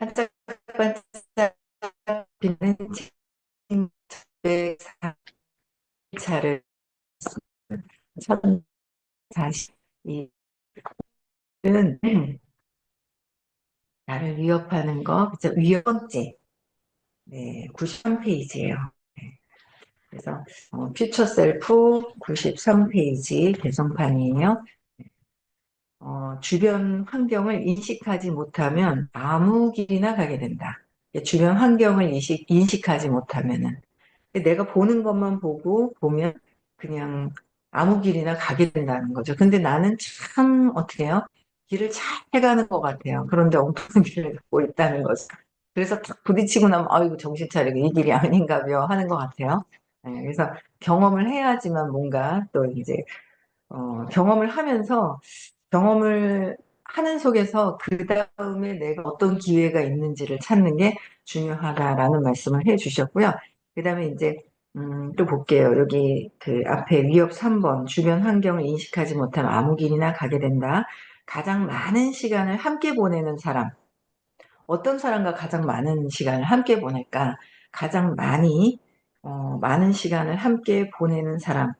반짝반짝 빛는 친구의 차를 천 다시 이 은 나를 위협하는 거, 그죠? 위협 번째, 네, 93페이지예요. 그래서 퓨처 셀프 93페이지 개성판이에요. 주변 환경을 인식하지 못하면 아무 길이나 가게 된다. 주변 환경을 인식하지 못하면은 내가 보는 것만 보면 그냥 아무 길이나 가게 된다는 거죠. 근데 나는 참 어떻게 해요? 길을 잘 해가는 것 같아요. 그런데 엉뚱한 길을 가고 있다는 거죠. 그래서 딱 부딪히고 나면 아이고 정신 차리고 이 길이 아닌가벼 하는 것 같아요. 네, 그래서 경험을 해야지만 뭔가 또 이제 경험을 하면서 경험을 하는 속에서 그 다음에 내가 어떤 기회가 있는지를 찾는 게 중요하다라는 말씀을 해 주셨고요. 그 다음에 이제, 또 볼게요. 여기 그 앞에 위협 3번, 주변 환경을 인식하지 못하면 아무 길이나 가게 된다. 가장 많은 시간을 함께 보내는 사람. 어떤 사람과 가장 많은 시간을 함께 보낼까? 가장 많은 시간을 함께 보내는 사람.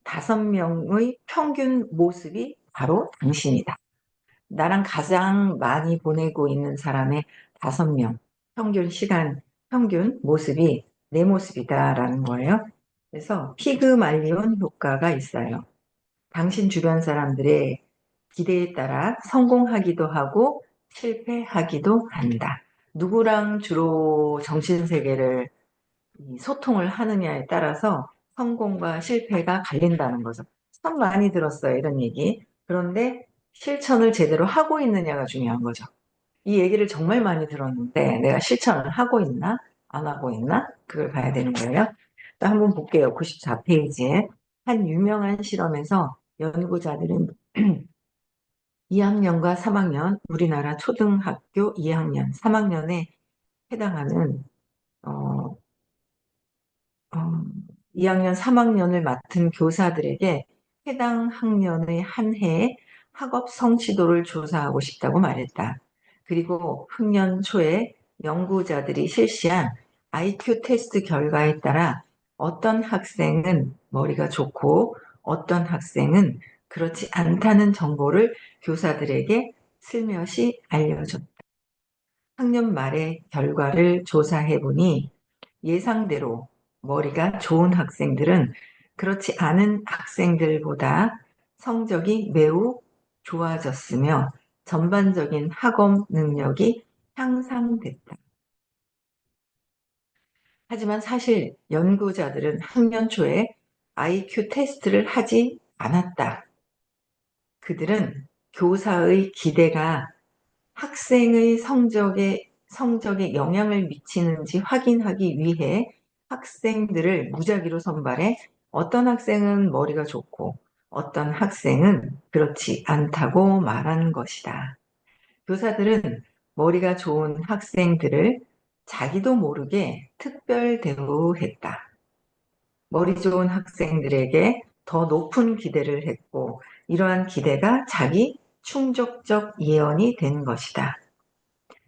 5명의 평균 모습이 바로 당신이다. 나랑 가장 많이 보내고 있는 사람의 5명, 평균 시간, 평균 모습이 내 모습이다라는 거예요. 그래서 피그말리온 효과가 있어요. 당신 주변 사람들의 기대에 따라 성공하기도 하고 실패하기도 한다. 누구랑 주로 정신세계를 소통을 하느냐에 따라서 성공과 실패가 갈린다는 거죠. 참 많이 들었어요, 이런 얘기. 그런데 실천을 제대로 하고 있느냐가 중요한 거죠. 이 얘기를 정말 많이 들었는데 내가 실천을 하고 있나? 안 하고 있나? 그걸 봐야 되는 거예요. 또 한번 볼게요. 94페이지에. 한 유명한 실험에서 연구자들은 2학년과 3학년, 우리나라 초등학교 2학년, 3학년에 해당하는 어, 어, 2학년, 3학년을 맡은 교사들에게 해당 학년의 한 해의 학업 성취도를 조사하고 싶다고 말했다. 그리고 학년 초에 연구자들이 실시한 IQ 테스트 결과에 따라 어떤 학생은 머리가 좋고 어떤 학생은 그렇지 않다는 정보를 교사들에게 슬며시 알려줬다. 학년 말에 결과를 조사해 보니 예상대로 머리가 좋은 학생들은 그렇지 않은 학생들보다 성적이 매우 좋아졌으며 전반적인 학업 능력이 향상됐다. 하지만 사실 연구자들은 학년 초에 IQ 테스트를 하지 않았다. 그들은 교사의 기대가 학생의 성적에 영향을 미치는지 확인하기 위해 학생들을 무작위로 선발해 어떤 학생은 머리가 좋고 어떤 학생은 그렇지 않다고 말한 것이다. 교사들은 머리가 좋은 학생들을 자기도 모르게 특별 대우했다. 머리 좋은 학생들에게 더 높은 기대를 했고 이러한 기대가 자기 충족적 예언이 된 것이다.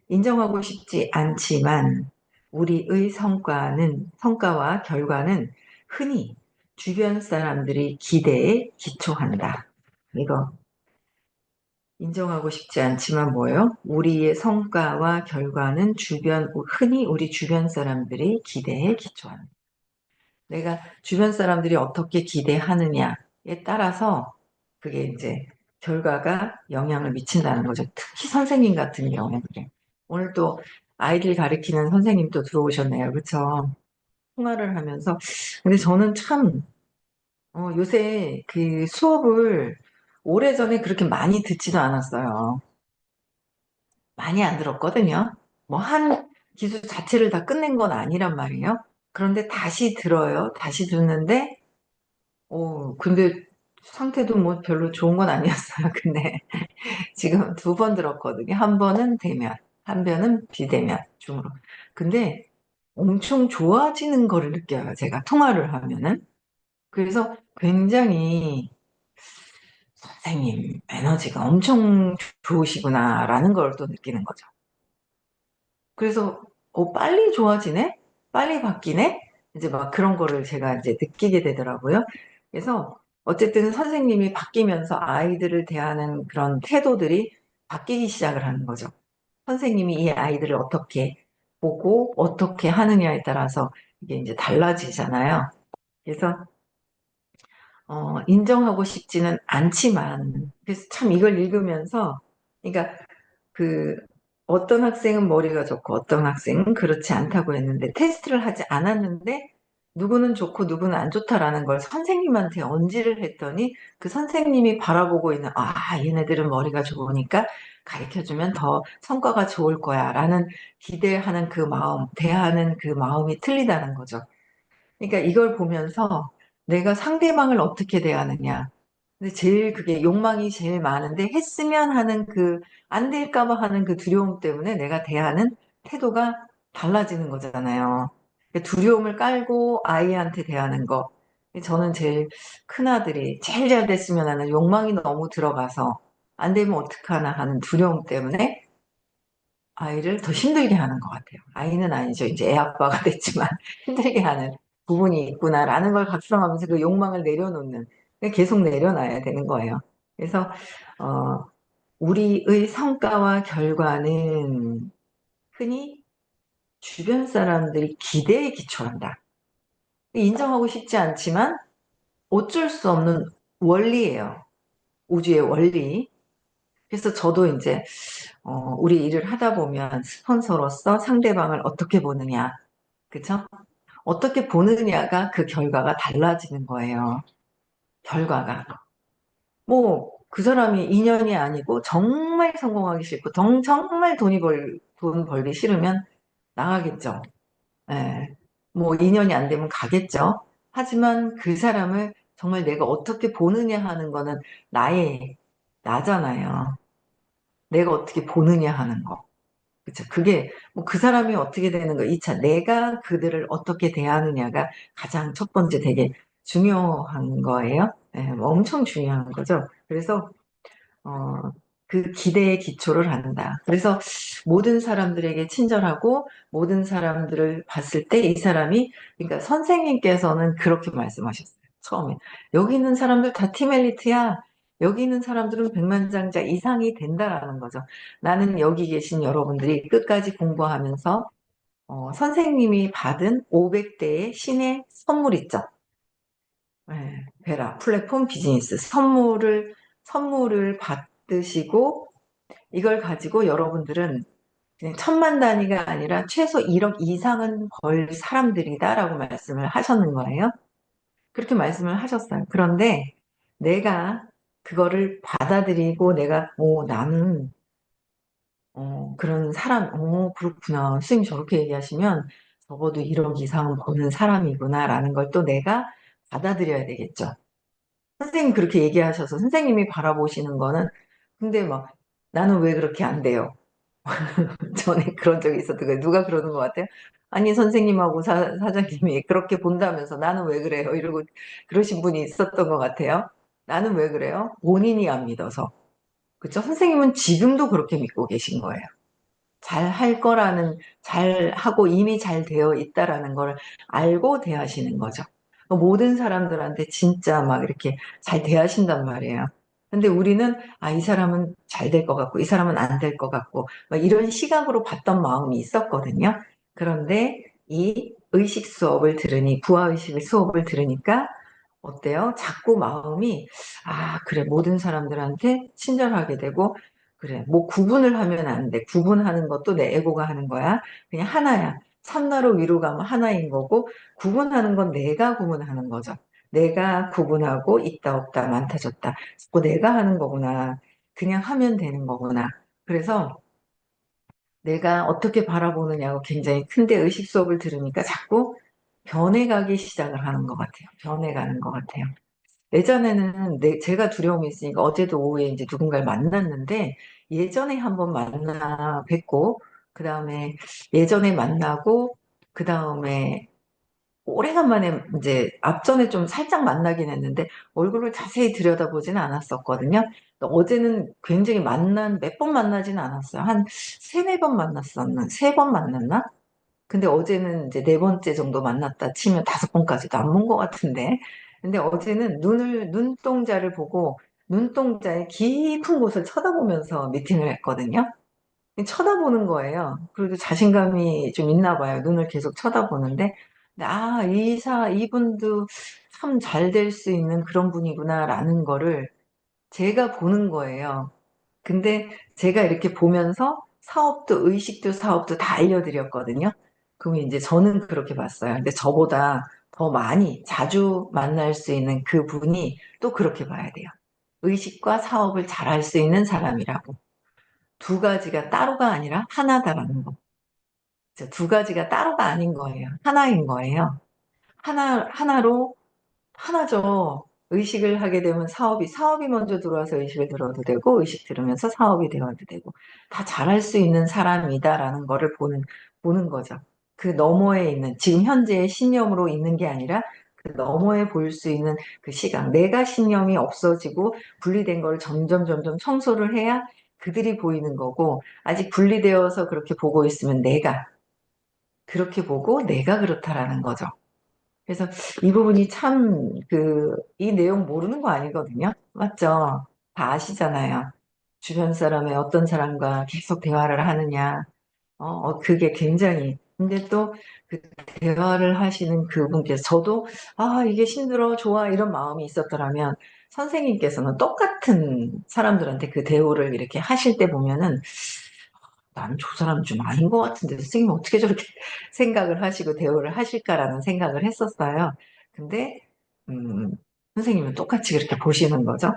인정하고 싶지 않지만 우리의 성과와 결과는 흔히 주변 사람들이 기대에 기초한다. 이거 인정하고 싶지 않지만 뭐예요? 우리의 성과와 결과는 흔히 우리 주변 사람들이 기대에 기초한다. 내가 주변 사람들이 어떻게 기대하느냐에 따라서 그게 이제 결과가 영향을 미친다는 거죠. 특히 선생님 같은 경우에 그래. 오늘 또 아이들 가르치는 선생님 또 들어오셨네요. 그쵸? 통화를 하면서. 근데 저는 참, 요새 그 수업을 오래전에 그렇게 많이 듣지도 않았어요. 많이 안 들었거든요. 뭐 한 기술 자체를 다 끝낸 건 아니란 말이에요. 그런데 다시 들어요. 다시 듣는데 근데 상태도 뭐 별로 좋은 건 아니었어요. 근데 지금 2번 들었거든요. 한 번은 대면, 한 번은 비대면 중으로. 근데 엄청 좋아지는 거를 느껴요. 제가 통화를 하면은. 그래서 굉장히 선생님 에너지가 엄청 좋으시구나라는 걸 또 느끼는 거죠. 그래서, 빨리 좋아지네? 빨리 바뀌네? 이제 막 그런 거를 제가 이제 느끼게 되더라고요. 그래서 어쨌든 선생님이 바뀌면서 아이들을 대하는 그런 태도들이 바뀌기 시작을 하는 거죠. 선생님이 이 아이들을 어떻게 보고 어떻게 하느냐에 따라서 이게 이제 달라지잖아요. 그래서 인정하고 싶지는 않지만, 그래서 참 이걸 읽으면서, 그러니까 그 어떤 학생은 머리가 좋고 어떤 학생은 그렇지 않다고 했는데 테스트를 하지 않았는데 누구는 좋고 누구는 안 좋다라는 걸 선생님한테 언지를 했더니 그 선생님이 바라보고 있는 얘네들은 머리가 좋으니까 가르쳐주면 더 성과가 좋을 거야 라는 기대하는 그 마음, 대하는 그 마음이 틀리다는 거죠. 그러니까 이걸 보면서 내가 상대방을 어떻게 대하느냐. 근데 제일 그게 욕망이 제일 많은데 했으면 하는 그 안 될까 봐 하는 그 두려움 때문에 내가 대하는 태도가 달라지는 거잖아요. 그 두려움을 깔고 아이한테 대하는 거. 저는 제일 큰아들이 제일 잘 됐으면 하는 욕망이 너무 들어가서 안 되면 어떡하나 하는 두려움 때문에 아이를 더 힘들게 하는 것 같아요. 아이는 아니죠. 이제 애 아빠가 됐지만 힘들게 하는 부분이 있구나라는 걸 각성하면서 그 욕망을 내려놓는, 계속 내려놔야 되는 거예요. 그래서, 어, 우리의 성과와 결과는 흔히 주변 사람들이 기대에 기초한다. 인정하고 싶지 않지만 어쩔 수 없는 원리예요. 우주의 원리. 그래서 저도 이제 우리 일을 하다 보면 스폰서로서 상대방을 어떻게 보느냐, 그쵸? 어떻게 보느냐가 그 결과가 달라지는 거예요. 결과가. 뭐, 그 사람이 인연이 아니고 정말 성공하기 싫고 정말 돈 벌기 싫으면 나가겠죠. 예. 뭐, 인연이 안 되면 가겠죠. 하지만 그 사람을 정말 내가 어떻게 보느냐 하는 거는 나잖아요. 내가 어떻게 보느냐 하는 거. 그쵸. 그게, 뭐 그 사람이 어떻게 되는 거, 2차, 내가 그들을 어떻게 대하느냐가 가장 첫 번째 되게 중요한 거예요. 예, 뭐 엄청 중요한 거죠. 그래서, 어, 그 기대에 기초를 한다. 그래서 모든 사람들에게 친절하고 모든 사람들을 봤을 때 이 사람이, 그러니까 선생님께서는 그렇게 말씀하셨어요. 처음에. 여기 있는 사람들 다 팀엘리트야. 여기 있는 사람들은 백만장자 이상이 된다라는 거죠. 나는 여기 계신 여러분들이 끝까지 공부하면서 선생님이 받은 500대의 신의 선물 있죠. 베라, 플랫폼 비즈니스 선물을 받으시고 이걸 가지고 여러분들은 그냥 천만 단위가 아니라 최소 1억 이상은 벌 사람들이다라고 말씀을 하셨는 거예요. 그렇게 말씀을 하셨어요. 그런데 내가 그거를 받아들이고 내가, 나는, 그런 사람, 그렇구나. 선생님 저렇게 얘기하시면 적어도 1억 이상은 버는 사람이구나라는 걸 또 내가 받아들여야 되겠죠. 선생님 그렇게 얘기하셔서 선생님이 바라보시는 거는 근데 막 나는 왜 그렇게 안 돼요? 전에 그런 적이 있었던 누가 그러는 것 같아요? 아니 선생님하고 사장님이 그렇게 본다면서 나는 왜 그래요? 이러고 그러신 분이 있었던 것 같아요. 나는 왜 그래요? 본인이 안 믿어서. 그쵸? 선생님은 지금도 그렇게 믿고 계신 거예요. 잘 할 거라는, 잘 하고 이미 잘 되어 있다라는 걸 알고 대하시는 거죠. 모든 사람들한테 진짜 막 이렇게 잘 대하신단 말이에요. 근데 우리는, 이 사람은 잘 될 것 같고, 이 사람은 안 될 것 같고, 막 이런 시각으로 봤던 마음이 있었거든요. 그런데 이 의식 수업을 들으니, 부하의식 수업을 들으니까, 어때요? 자꾸 마음이, 그래, 모든 사람들한테 친절하게 되고, 그래, 뭐 구분을 하면 안 돼. 구분하는 것도 내 에고가 하는 거야. 그냥 하나야. 참나로 위로 가면 하나인 거고, 구분하는 건 내가 구분하는 거죠. 내가 구분하고 있다, 없다, 많다, 적다. 자꾸 내가 하는 거구나. 그냥 하면 되는 거구나. 그래서 내가 어떻게 바라보느냐고 굉장히 큰데 의식 수업을 들으니까 자꾸 변해가기 시작을 하는 것 같아요. 변해가는 것 같아요. 예전에는 제가 두려움이 있으니까 어제도 오후에 이제 누군가를 만났는데 예전에 한번 만나 뵙고 그 다음에 예전에 만나고 그 다음에 오래간만에 이제 앞전에 좀 살짝 만나긴 했는데 얼굴을 자세히 들여다보지는 않았었거든요. 어제는 굉장히 몇 번 만나지는 않았어요. 한 세네 번 만났었나? 세 번 만났나? 근데 어제는 이제 네 번째 정도 만났다 치면 다섯 번까지도 안 본 것 같은데. 근데 어제는 눈동자를 보고 눈동자의 깊은 곳을 쳐다보면서 미팅을 했거든요. 쳐다보는 거예요. 그래도 자신감이 좀 있나 봐요. 눈을 계속 쳐다보는데. 근데 이분도 참 잘 될 수 있는 그런 분이구나라는 거를 제가 보는 거예요. 근데 제가 이렇게 보면서 의식도 사업도 다 알려드렸거든요. 그럼 이제 저는 그렇게 봤어요. 근데 저보다 더 많이 자주 만날 수 있는 그분이 또 그렇게 봐야 돼요. 의식과 사업을 잘 할 수 있는 사람이라고. 두 가지가 따로가 아니라 하나다라는 거. 두 가지가 따로가 아닌 거예요. 하나인 거예요. 하나로 하나죠. 의식을 하게 되면 사업이 먼저 들어와서 의식을 들어도 되고, 의식 들으면서 사업이 되어도 되고, 다 잘할 수 있는 사람이다라는 거를 보는 거죠. 그 너머에 있는, 지금 현재의 신념으로 있는 게 아니라, 그 너머에 볼 수 있는 그 시각, 내가 신념이 없어지고 분리된 걸 점점 청소를 해야 그들이 보이는 거고, 아직 분리되어서 그렇게 보고 있으면 그렇게 보고 내가 그렇다라는 거죠. 그래서 이 부분이 참, 이 내용 모르는 거 아니거든요. 맞죠? 다 아시잖아요. 주변 사람의 어떤 사람과 계속 대화를 하느냐. 그게 굉장히. 근데 또 그 대화를 하시는 그분께서 저도, 이게 힘들어, 좋아, 이런 마음이 있었더라면 선생님께서는 똑같은 사람들한테 그 대우를 이렇게 하실 때 보면은 나는 저 사람 좀 아닌 것 같은데 선생님 어떻게 저렇게 생각을 하시고 대우를 하실까라는 생각을 했었어요. 근데 음, 선생님은 똑같이 그렇게 보시는 거죠.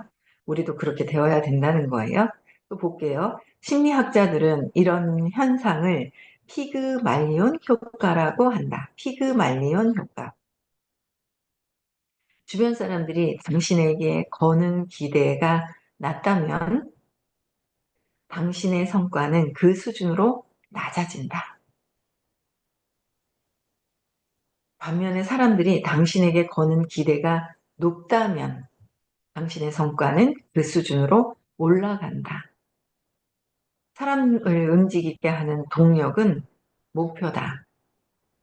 우리도 그렇게 되어야 된다는 거예요. 또 볼게요. 심리학자들은 이런 현상을 피그말리온 효과라고 한다. 피그말리온 효과. 주변 사람들이 당신에게 거는 기대가 낮다면 당신의 성과는 그 수준으로 낮아진다. 반면에 사람들이 당신에게 거는 기대가 높다면 당신의 성과는 그 수준으로 올라간다. 사람을 움직이게 하는 동력은 목표다.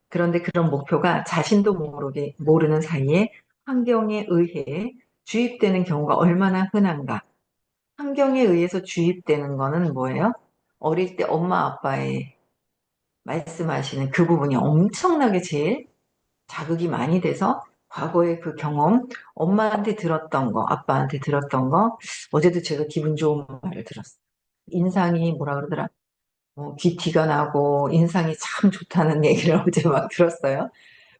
그런데 그런 목표가 자신도 모르는 사이에 환경에 의해 주입되는 경우가 얼마나 흔한가. 환경에 의해서 주입되는 거는 뭐예요? 어릴 때 엄마 아빠의 말씀하시는 그 부분이 엄청나게 제일 자극이 많이 돼서 과거의 그 경험, 엄마한테 들었던 거, 아빠한테 들었던 거, 어제도 제가 기분 좋은 말을 들었어요. 인상이 뭐라 그러더라? 귀티가 나고 인상이 참 좋다는 얘기를 어제 막 들었어요.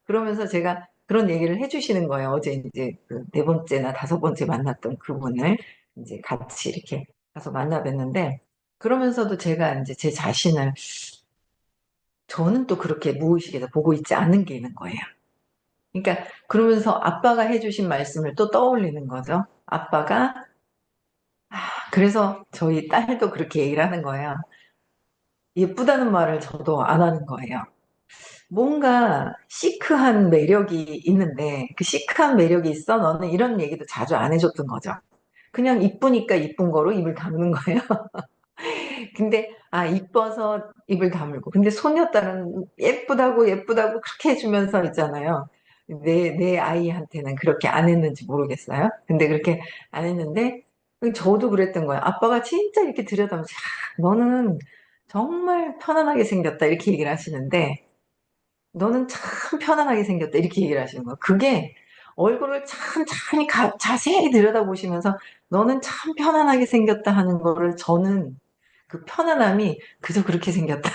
그러면서 제가 그런 얘기를 해주시는 거예요. 어제 이제 그 네 번째나 다섯 번째 만났던 그분을 이제 같이 이렇게 가서 만나 뵀는데, 그러면서도 제가 이제 제 자신을 저는 또 그렇게 무의식에서 보고 있지 않은 게 있는 거예요. 그러니까 그러면서 아빠가 해주신 말씀을 또 떠올리는 거죠. 그래서 저희 딸도 그렇게 얘기를 하는 거예요. 예쁘다는 말을 저도 안 하는 거예요. 뭔가 시크한 매력이 있는데 그 시크한 매력이 있어? 너는 이런 얘기도 자주 안 해줬던 거죠. 그냥 이쁘니까 이쁜 거로 입을 다무는 거예요. 근데 이뻐서 입을 다물고, 근데 소녀딸은 예쁘다고 그렇게 해주면서 있잖아요. 내 아이한테는 그렇게 안 했는지 모르겠어요. 근데 그렇게 안 했는데 저도 그랬던 거예요. 아빠가 진짜 이렇게 들여다보면서 너는 정말 편안하게 생겼다 이렇게 얘기를 하시는데, 너는 참 편안하게 생겼다 이렇게 얘기를 하시는 거예요. 그게 얼굴을 참 자세히 들여다보시면서 너는 참 편안하게 생겼다 하는 거를 저는 그 편안함이 그저 그렇게 생겼다.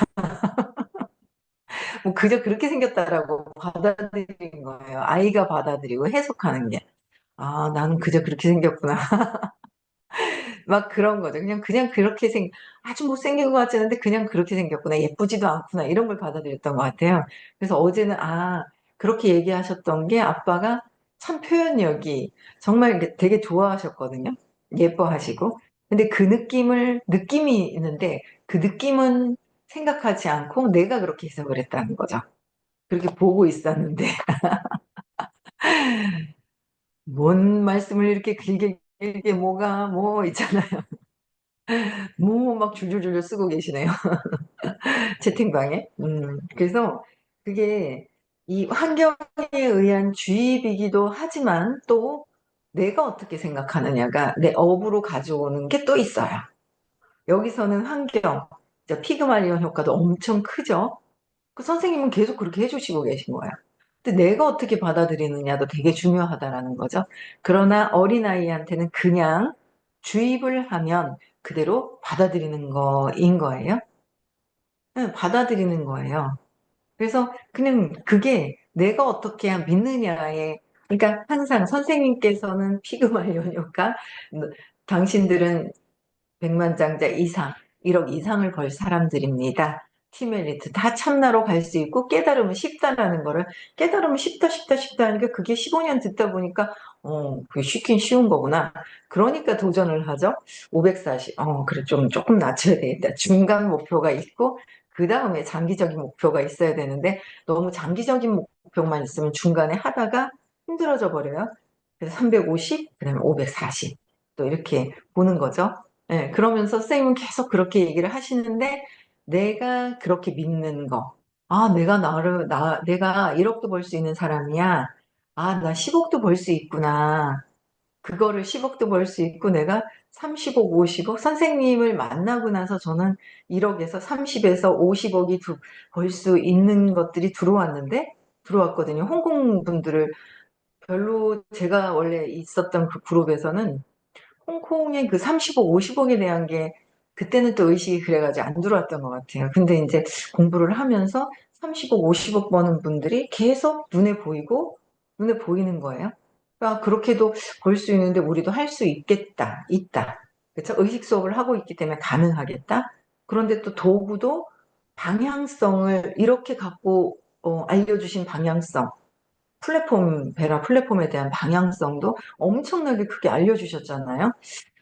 뭐 그저 그렇게 생겼다라고 받아들인 거예요. 아이가 받아들이고 해석하는 게. 나는 그저 그렇게 생겼구나. 막 그런 거죠. 그냥 그렇게 아주 못생긴 것 같지 않은데 그냥 그렇게 생겼구나. 예쁘지도 않구나. 이런 걸 받아들였던 것 같아요. 그래서 어제는, 그렇게 얘기하셨던 게 아빠가 참 표현력이 정말 이게 되게 좋아하셨거든요. 예뻐하시고. 근데 느낌이 있는데 그 느낌은 생각하지 않고 내가 그렇게 해석을 했다는 거죠. 그렇게 보고 있었는데, 뭔 말씀을 이렇게 길게, 길게 뭐가, 뭐 있잖아요. 뭐 막 줄줄줄 쓰고 계시네요. 채팅방에. 그래서 그게 이 환경에 의한 주입이기도 하지만 또 내가 어떻게 생각하느냐가 내 업으로 가져오는 게 또 있어요. 여기서는 환경, 피그말리온 효과도 엄청 크죠. 그 선생님은 계속 그렇게 해주시고 계신 거예요. 근데 내가 어떻게 받아들이느냐도 되게 중요하다라는 거죠. 그러나 어린아이한테는 그냥 주입을 하면 그대로 받아들이는 거인 거예요. 네, 받아들이는 거예요. 그래서 그냥 그게 내가 어떻게 믿느냐에, 그러니까 항상 선생님께서는 피그말리온 효과, 당신들은 백만장자 이상, 1억 이상을 벌 사람들입니다. 티멜리트 다 참나로 갈 수 있고 깨달으면 쉽다라는 거를, 깨달으면 쉽다 쉽다 쉽다 하니까 그게 15년 듣다 보니까 그게 쉽긴 쉬운 거구나. 그러니까 도전을 하죠. 540, 그래 좀 조금 낮춰야 되겠다. 중간 목표가 있고 그 다음에 장기적인 목표가 있어야 되는데 너무 장기적인 목표만 있으면 중간에 하다가 힘들어져 버려요. 그래서 350, 그다음에 540, 또 이렇게 보는 거죠. 네, 그러면서 선생님은 계속 그렇게 얘기를 하시는데 내가 그렇게 믿는 거. 아, 내가 1억도 벌 수 있는 사람이야. 아, 나 10억도 벌 수 있구나. 그거를 10억도 벌 수 있고 내가 30억, 50억 선생님을 만나고 나서 저는 1억에서 30에서 50억이 벌 수 있는 것들이 들어왔거든요. 홍콩 분들을 별로 제가 원래 있었던 그 그룹에서는 홍콩의 그 30억, 50억에 대한 게 그때는 또 의식이 그래가지고 안 들어왔던 것 같아요. 근데 이제 공부를 하면서 30억, 50억 버는 분들이 계속 눈에 보이는 거예요. 그러니까 그렇게도 볼 수 있는데 우리도 할 수 있겠다, 있다. 그렇죠? 의식 수업을 하고 있기 때문에 가능하겠다. 그런데 또 도구도 방향성을 이렇게 갖고 알려주신 방향성, 베라 플랫폼에 대한 방향성도 엄청나게 크게 알려주셨잖아요.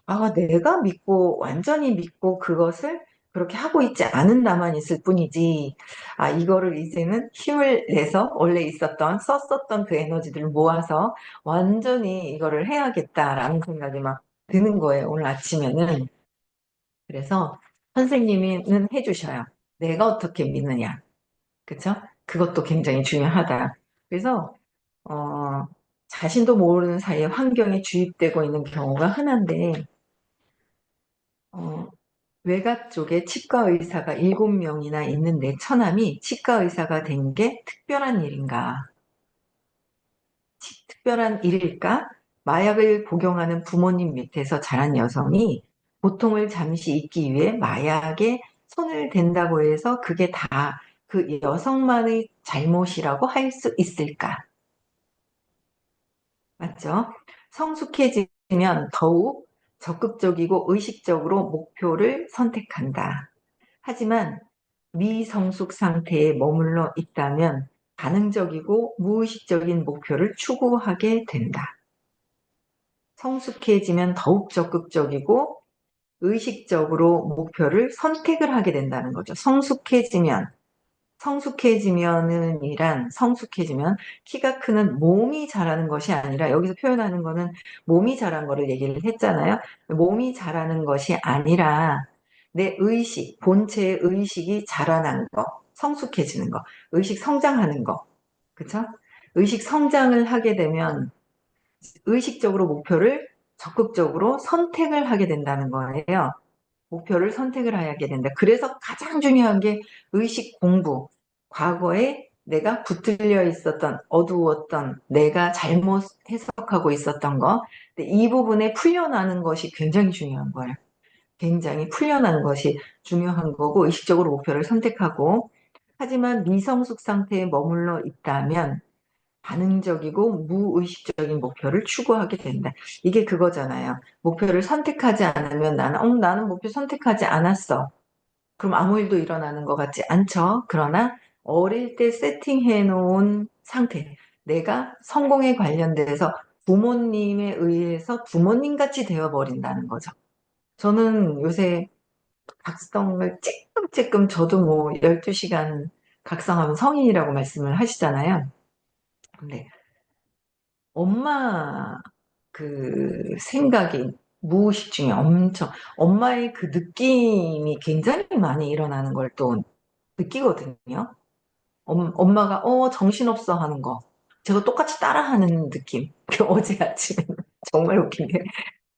아, 내가 믿고, 완전히 믿고 그것을 그렇게 하고 있지 않은 나만 있을 뿐이지. 아, 이거를 이제는 힘을 내서 원래 썼었던 그 에너지들을 모아서 완전히 이거를 해야겠다라는 생각이 막 드는 거예요, 오늘 아침에는. 그래서 선생님은 해주셔요. 내가 어떻게 믿느냐. 그쵸? 그것도 굉장히 중요하다. 그래서, 어, 자신도 모르는 사이에 환경에 주입되고 있는 경우가 흔한데, 어, 외가 쪽에 치과 의사가 7명이나 있는 내 처남이 치과 의사가 된 게 특별한 일인가? 특별한 일일까? 마약을 복용하는 부모님 밑에서 자란 여성이 고통을 잠시 잊기 위해 마약에 손을 댄다고 해서 그게 다 그 여성만의 잘못이라고 할 수 있을까? 맞죠? 성숙해지면 더욱 적극적이고 의식적으로 목표를 선택한다. 하지만 미성숙 상태에 머물러 있다면 반응적이고 무의식적인 목표를 추구하게 된다. 성숙해지면 더욱 적극적이고 의식적으로 목표를 선택을 하게 된다는 거죠. 성숙해지면 키가 크는 몸이 자라는 것이 아니라 여기서 표현하는 거는 몸이 자란 거를 얘기를 했잖아요. 몸이 자라는 것이 아니라 내 본체의 의식이 자라난 거, 성숙해지는 거, 의식 성장하는 거, 그쵸? 의식 성장을 하게 되면 의식적으로 목표를 적극적으로 선택을 하게 된다는 거예요. 목표를 선택을 하게 된다. 그래서 가장 중요한 게 의식 공부. 과거에 내가 붙들려 있었던, 어두웠던, 내가 잘못 해석하고 있었던 거. 근데 이 부분에 풀려나는 것이 굉장히 중요한 거예요. 굉장히 풀려나는 것이 중요한 거고, 의식적으로 목표를 선택하고, 하지만 미성숙 상태에 머물러 있다면 반응적이고 무의식적인 목표를 추구하게 된다. 이게 그거잖아요. 목표를 선택하지 않으면 나는 목표 선택하지 않았어. 그럼 아무 일도 일어나는 것 같지 않죠? 그러나 어릴 때 세팅해 놓은 상태, 내가 성공에 관련돼서 부모님에 의해서 부모님 같이 되어버린다는 거죠. 저는 요새 각성을 찔끔찔끔 저도 뭐 12시간 각성하면 성인이라고 말씀을 하시잖아요. 근데 엄마 그 생각이 무의식 중에 엄청 엄마의 그 느낌이 굉장히 많이 일어나는 걸 또 느끼거든요. 엄마가 정신없어 하는 거 제가 똑같이 따라하는 느낌. 어제 아침에 정말 웃긴 게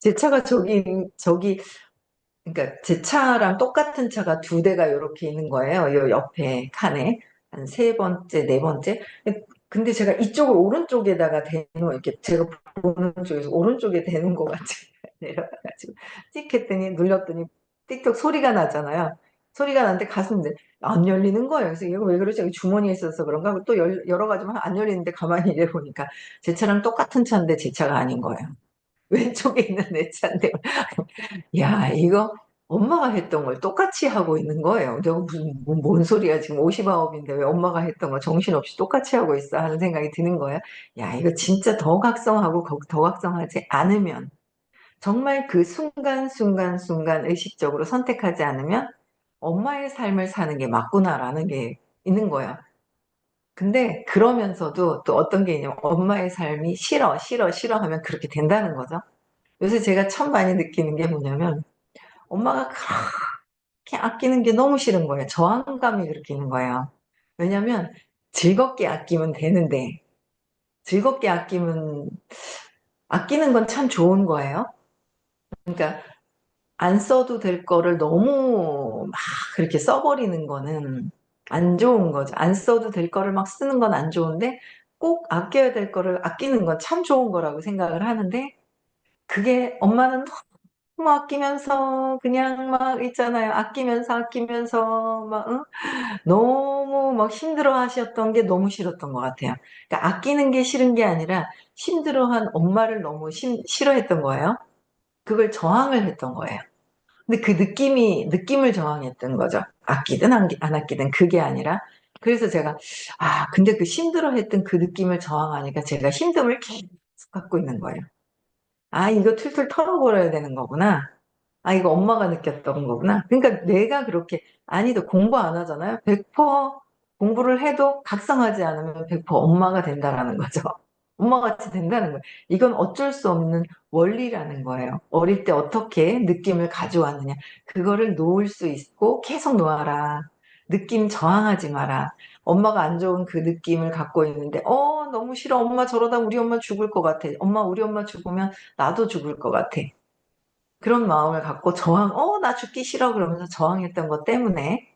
제 차가 저기 그러니까 제 차랑 똑같은 차가 두 대가 이렇게 있는 거예요. 요 옆에 칸에 한 세 번째, 네 번째. 근데 제가 이쪽을 오른쪽에다가 대놓 이렇게 제가 보는 쪽에서 오른쪽에 대는 것 같이 내려가가지고 찍 했더니 눌렀더니 띡톡 소리가 나잖아요. 소리가 나는데 가슴인데 안 열리는 거예요. 그래서 이거 왜 그러지? 여기 주머니에 있어서 그런가 하고 또 열어가지고 안 열리는데 가만히 이래 보니까 제 차랑 똑같은 차인데 제 차가 아닌 거예요. 왼쪽에 있는 내 차인데 야, 이거 엄마가 했던 걸 똑같이 하고 있는 거예요. 내가 무슨, 뭔 소리야. 지금 59인데 왜 엄마가 했던 걸 정신없이 똑같이 하고 있어 하는 생각이 드는 거예요. 야, 이거 진짜 더 각성하고 더 각성하지 않으면 정말 그 순간 의식적으로 선택하지 않으면 엄마의 삶을 사는 게 맞구나라는 게 있는 거예요. 근데 그러면서도 또 어떤 게 있냐면 엄마의 삶이 싫어 하면 그렇게 된다는 거죠. 요새 제가 참 많이 느끼는 게 뭐냐면 엄마가 그렇게 아끼는 게 너무 싫은 거예요. 저항감이 그렇게 있는 거예요. 왜냐면 즐겁게 아끼면 되는데 즐겁게 아끼는 건 참 좋은 거예요. 그러니까 안 써도 될 거를 너무 막 그렇게 써버리는 거는 안 좋은 거죠. 안 써도 될 거를 막 쓰는 건 안 좋은데 꼭 아껴야 될 거를 아끼는 건 참 좋은 거라고 생각을 하는데 그게 엄마는 너무 아끼면서 그냥 막 있잖아요. 아끼면서 막 응? 너무 막 힘들어 하셨던 게 너무 싫었던 것 같아요. 그러니까 아끼는 게 싫은 게 아니라 힘들어한 엄마를 너무 싫어했던 거예요. 그걸 저항을 했던 거예요. 근데 그 느낌을 저항했던 거죠. 아끼든 안 아끼든 그게 아니라. 그래서 제가, 근데 그 힘들어했던 그 느낌을 저항하니까 제가 힘듦을 계속 갖고 있는 거예요. 이거 툴툴 털어버려야 되는 거구나. 이거 엄마가 느꼈던 거구나. 그러니까 내가 그렇게, 아니도 공부 안 하잖아요. 100% 공부를 해도 각성하지 않으면 100% 엄마가 된다라는 거죠. 엄마같이 된다는 거예요. 이건 어쩔 수 없는 원리라는 거예요. 어릴 때 어떻게 느낌을 가져왔느냐. 그거를 놓을 수 있고 계속 놓아라. 느낌 저항하지 마라. 엄마가 안 좋은 그 느낌을 갖고 있는데, 너무 싫어. 엄마 저러다 우리 엄마 죽을 것 같아. 우리 엄마 죽으면 나도 죽을 것 같아. 그런 마음을 갖고 나 죽기 싫어 그러면서 저항했던 것 때문에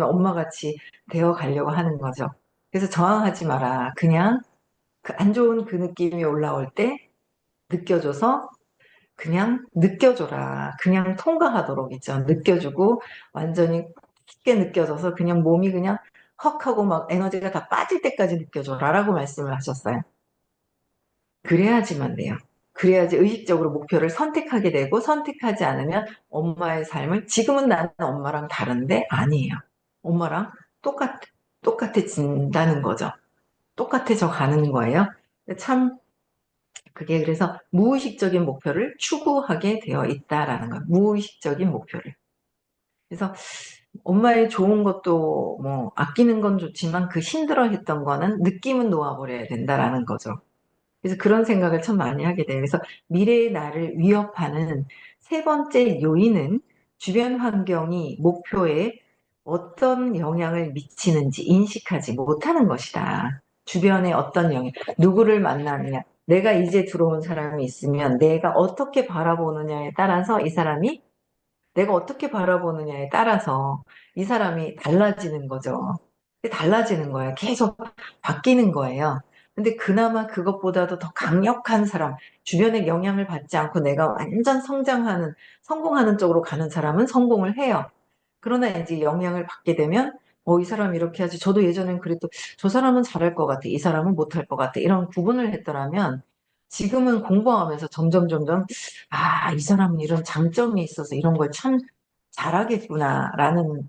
엄마같이 되어 가려고 하는 거죠. 그래서 저항하지 마라. 그냥 그 안 좋은 그 느낌이 올라올 때 느껴줘서 그냥 느껴줘라. 그냥 통과하도록 있죠. 느껴주고 완전히 깊게 느껴져서 그냥 몸이 그냥 헉 하고 막 에너지가 다 빠질 때까지 느껴줘라라고 말씀을 하셨어요. 그래야지만 돼요. 그래야지 의식적으로 목표를 선택하게 되고 선택하지 않으면 엄마의 삶을 지금은 나는 엄마랑 다른데 아니에요. 엄마랑 똑같, 똑같아진다는 거죠. 똑같아져 가는 거예요. 참 그게 그래서 무의식적인 목표를 추구하게 되어 있다라는 거예요. 무의식적인 목표를. 그래서 엄마의 좋은 것도 뭐 아끼는 건 좋지만 그 힘들어 했던 거는 느낌은 놓아버려야 된다라는 거죠. 그래서 그런 생각을 참 많이 하게 돼요. 그래서 미래의 나를 위협하는 세 번째 요인은 주변 환경이 목표에 어떤 영향을 미치는지 인식하지 못하는 것이다. 주변에 어떤 영향, 누구를 만나느냐, 내가 이제 들어온 사람이 있으면 내가 어떻게 바라보느냐에 따라서 내가 어떻게 바라보느냐에 따라서 이 사람이 달라지는 거죠. 달라지는 거예요. 계속 바뀌는 거예요. 근데 그나마 그것보다도 더 강력한 사람, 주변의 영향을 받지 않고 내가 완전 성공하는 쪽으로 가는 사람은 성공을 해요. 그러나 이제 영향을 받게 되면, 이 사람 이렇게 하지. 저도 예전엔 그래도 저 사람은 잘할 것 같아. 이 사람은 못할 것 같아. 이런 구분을 했더라면 지금은 공부하면서 점점, 이 사람은 이런 장점이 있어서 이런 걸 참 잘하겠구나라는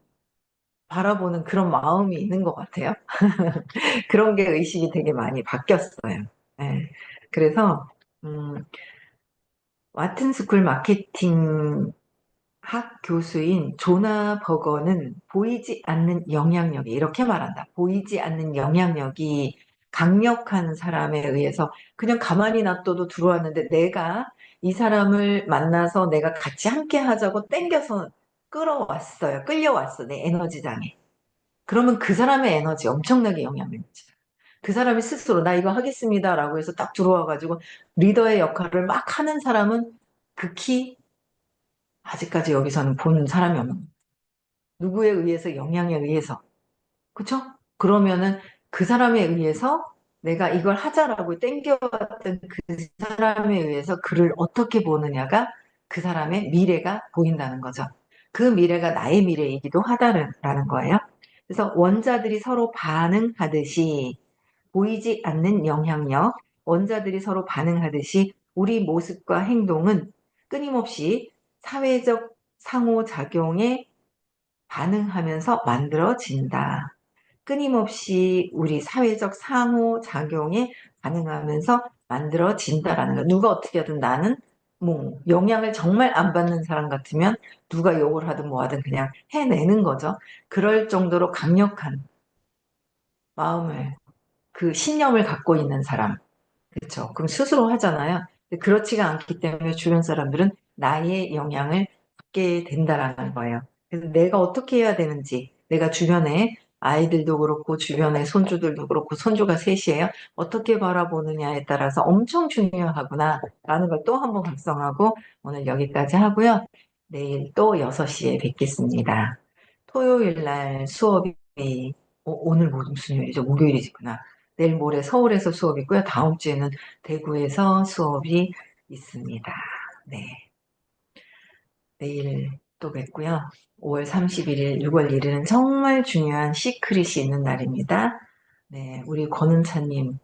바라보는 그런 마음이 있는 것 같아요. 그런 게 의식이 되게 많이 바뀌었어요. 예. 그래서, 음, 와튼 스쿨 마케팅이라는, 학 교수인 조나 버거는 보이지 않는 영향력이 이렇게 말한다. 보이지 않는 영향력이 강력한 사람에 의해서 그냥 가만히 놔둬도 들어왔는데 내가 이 사람을 만나서 내가 같이 함께 하자고 땡겨서 끌어왔어요. 끌려왔어. 내 에너지장에. 그러면 그 사람의 에너지 엄청나게 영향을 미쳐요. 그 사람이 스스로 나 이거 하겠습니다라고 해서 딱 들어와가지고 리더의 역할을 막 하는 사람은 극히 아직까지 여기서는 본 사람이 없는 거예요. 누구에 의해서 영향에 의해서 그쵸? 그러면은 그 사람에 의해서 내가 이걸 하자라고 땡겨왔던 그 사람에 의해서 그를 어떻게 보느냐가 그 사람의 미래가 보인다는 거죠. 그 미래가 나의 미래이기도 하다라는 거예요. 그래서 원자들이 서로 반응하듯이 보이지 않는 영향력, 원자들이 서로 반응하듯이 우리 모습과 행동은 끊임없이 사회적 상호작용에 반응하면서 만들어진다. 끊임없이 우리 사회적 상호작용에 반응하면서 만들어진다라는 거. 누가 어떻게 하든 나는 뭐 영향을 정말 안 받는 사람 같으면 누가 욕을 하든 뭐 하든 그냥 해내는 거죠. 그럴 정도로 강력한 마음을 그 신념을 갖고 있는 사람. 그렇죠. 그럼 스스로 하잖아요. 근데 그렇지가 않기 때문에 주변 사람들은 나의 영향을 받게 된다라는 거예요. 그래서 내가 어떻게 해야 되는지, 내가 주변에 아이들도 그렇고, 주변에 손주들도 그렇고, 손주가 셋이에요. 어떻게 바라보느냐에 따라서 엄청 중요하구나라는 걸 또 한 번 각성하고, 오늘 여기까지 하고요. 내일 또 6시에 뵙겠습니다. 토요일 날 수업이, 오늘 무슨 요일이죠? 목요일이구나. 내일 모레 서울에서 수업이 있고요. 다음 주에는 대구에서 수업이 있습니다. 네. 내일 또 뵙고요. 5월 31일, 6월 1일은 정말 중요한 시크릿이 있는 날입니다. 네, 우리 권은차님,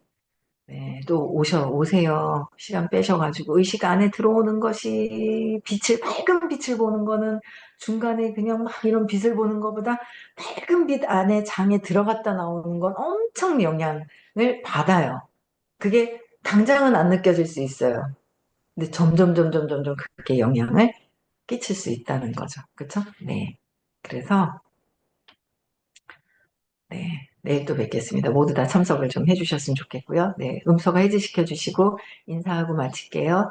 네, 또 오세요. 시간 빼셔가지고 의식 안에 들어오는 것이 밝은 빛을 보는 거는 중간에 그냥 막 이런 빛을 보는 것보다 밝은 빛 안에 장에 들어갔다 나오는 건 엄청 영향을 받아요. 그게 당장은 안 느껴질 수 있어요. 근데 점점 그렇게 영향을 끼칠 수 있다는 거죠. 그쵸? 네. 그래서, 네. 내일 또 뵙겠습니다. 모두 다 참석을 좀 해주셨으면 좋겠고요. 네. 음소거 해지시켜 주시고 인사하고 마칠게요.